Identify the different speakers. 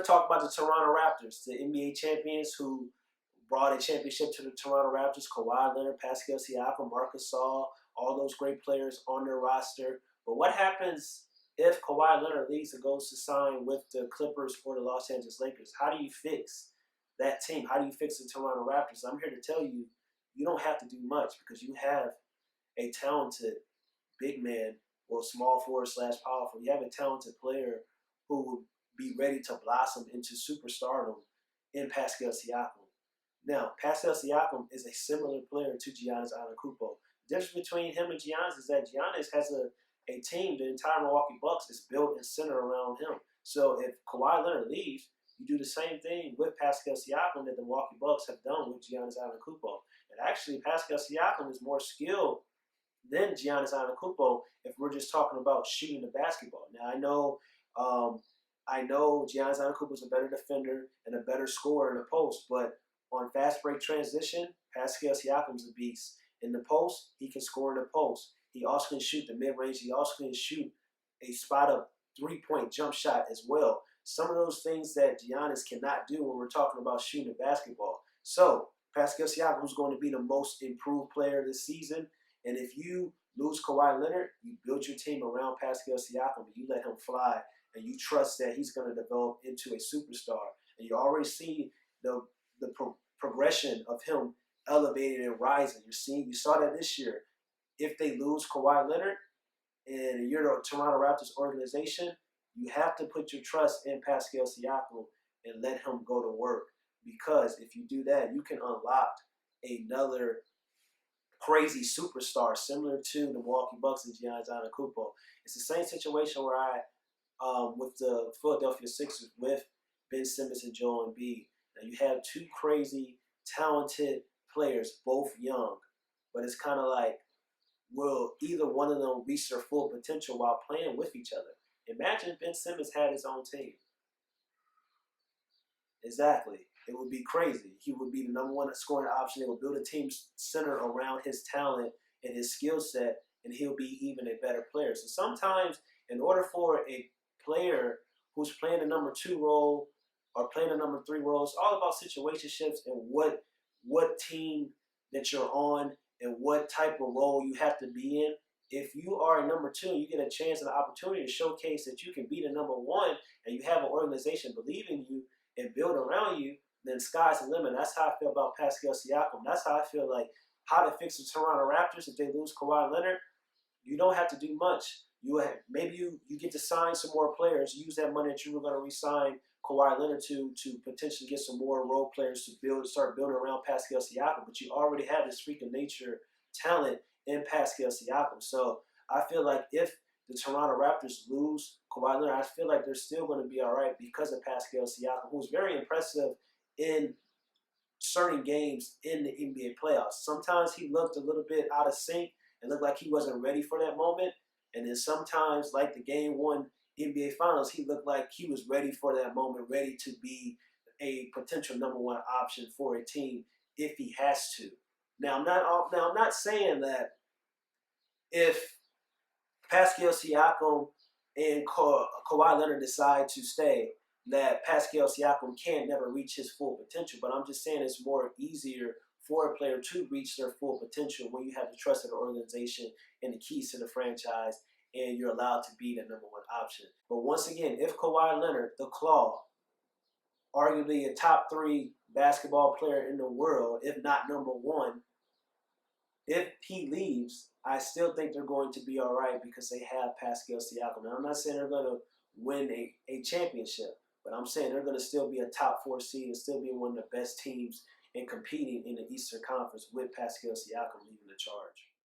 Speaker 1: talk about the Toronto Raptors, the NBA champions who brought a championship to the Toronto Raptors. Kawhi Leonard, Pascal Sikam, Marcus Gasol, all those great players on their roster. But what happens if Kawhi Leonard leaves and goes to sign with the Clippers or the Los Angeles Lakers? How do you fix that team? How do you fix the Toronto Raptors? I'm here to tell you, you don't have to do much because you have a talented big man or small forward / power forward. You have a talented player who will be ready to blossom into superstardom in Pascal Sikam. Now, Pascal Sikam is a similar player to Giannis Antetokounmpo. The difference between him and Giannis is that Giannis has a team, the entire Milwaukee Bucks is built and centered around him. So if Kawhi Leonard leaves, you do the same thing with Pascal Sikam that the Milwaukee Bucks have done with Giannis Antetokounmpo. And actually, Pascal Sikam is more skilled than Giannis Antetokounmpo if we're just talking about shooting the basketball. Now, I know Giannis Antetokounmpo is a better defender and a better scorer in the post, but on fast break transition, Pascal Siakam's a beast. In the post, he can score in the post. He also can shoot the mid-range. He also can shoot a spot-up three-point jump shot as well. Some of those things that Giannis cannot do when we're talking about shooting a basketball. So, Pascal Siakam is going to be the most improved player this season. And if you lose Kawhi Leonard, you build your team around Pascal Siakam and you let him fly and you trust that he's going to develop into a superstar. And you already see the progression of him elevating and rising. You saw that this year. If they lose Kawhi Leonard and you're the Toronto Raptors organization, you have to put your trust in Pascal Sikam and let him go to work. Because if you do that, you can unlock another crazy superstar similar to the Milwaukee Bucks and Giannis Antetokounmpo. It's the same situation where with the Philadelphia Sixers with Ben Simmons and Joel Embiid. Now you have two crazy, talented players, both young, but it's kind of like, will either one of them reach their full potential while playing with each other? Imagine if Ben Simmons had his own team. Exactly. It would be crazy. He would be the number one scoring option. They would build a team centered around his talent and his skill set, and he'll be even a better player. So sometimes, in order for a player who's playing the number 2 role or playing the number 3 role, it's all about situationships and what team that you're on and what type of role you have to be in. If you are a number 2, you get a chance and an opportunity to showcase that you can be the number 1 and you have an organization believing you and build around you, then sky's the limit. That's how I feel about Pascal Siakam. That's how I feel like how to fix the Toronto Raptors if they lose Kawhi Leonard. You don't have to do much. Maybe you get to sign some more players, use that money that you were going to re-sign Kawhi Leonard to potentially get some more role players to start building around Pascal Siakam. But you already have this freak of nature talent in Pascal Siakam. So I feel like if the Toronto Raptors lose Kawhi Leonard, I feel like they're still going to be all right because of Pascal Siakam, who's very impressive in certain games in the NBA playoffs. Sometimes he looked a little bit out of sync and looked like he wasn't ready for that moment. And then sometimes, like the Game 1 NBA Finals, he looked like he was ready for that moment, ready to be a potential number 1 option for a team if he has to. Now, I'm not saying that if Pascal Siakam and Kawhi Leonard decide to stay, that Pascal Siakam can never reach his full potential. But I'm just saying it's more easier for a player to reach their full potential when you have the trust of the organization and the keys to the franchise and you're allowed to be the number 1 option. But once again, if Kawhi Leonard, the Claw, arguably a top 3 basketball player in the world, if not number 1, if he leaves, I still think they're going to be all right because they have Pascal Siakam. Now, I'm not saying they're going to win a championship, but I'm saying they're going to still be a top 4 seed and still be one of the best teams in competing in the Eastern Conference with Pascal Siakam leading the charge.